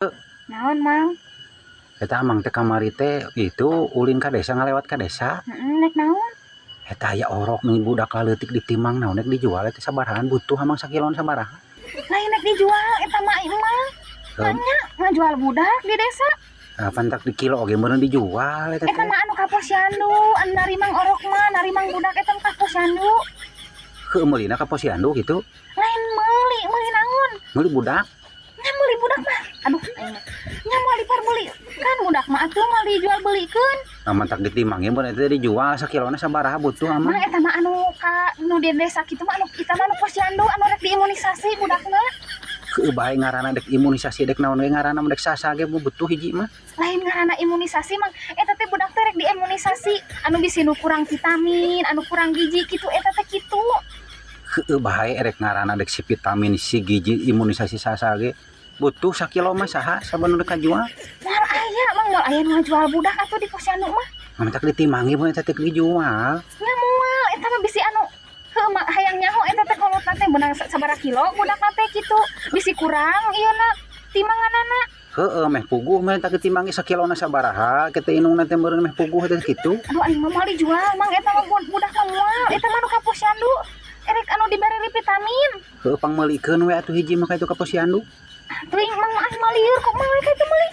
Naon, Mang? Eta Mang teh kamari teh itu ulin ka desa ngalewat ka desa. Nek naon? Eta aya orok nih budak laleutik ditimang naon nek dijual teh sabarahan butuh Mang sakilon sabaraha? Lain nek dijual eta mah imah. Nanya ngajual budak di desa. Pantak di kilo oge meureun dijual eta teh. Eta mah anu ka posyandu, anu narimang orok mah, narimang budak eta ka posyandu. Heuh meulina ka posyandu kitu. Lain meuli naon? Meuli budak. Nya meuli budak mah. Aduh, aing mah. Nya moal diperbeli kan budak mah atuh moal dijual belikeun. Mantak ditimang ye mun eta dijual sakilona sabaraha butuh Mang Mang? eta mah anu ka nu di desa kitu mah anu kita mah anu posyandu anu rek diimunisasi budakna. Heuh bae ngaranna dek imunisasi dek naon ge ngaranna dek sasa ge butuh hiji mah. Lain ngaranna imunisasi Mang, eta teh budak teh rek diimunisasi anu bisi nu kurang vitamin, anu kurang gizi kitu eta teh kitu. Heuh bae rek ngaranna dek si vitamin si gizi imunisasi sasa ge butuh sakilo mah saha saban nu kajual. Moal aya Mang, moal aya nu ngajual budak atuh di posyandu mah. Mantak ditimangi mun eta teh dijual. Nya moal eta mah bisi anu heuh mah hayang nyaho eta teh kolotna teh beunang sabaraha kilo budak teh kitu. Bisi kurang ieu timanganana. Heeh meh puguh meh tak ditimangi sakilona sabaraha kita inungna teh meureun meh puguh teh kitu. Aduh aing mah moal dijual Mang eta mah budak mah moal eta mah nu ka posyandu. Erek anu diberi vitamin. Heuh pangmeulikeun we atuh hiji mah ka itu ka posyandu. Teuing Mang mah moal lieur kok mah we ka itu meuli.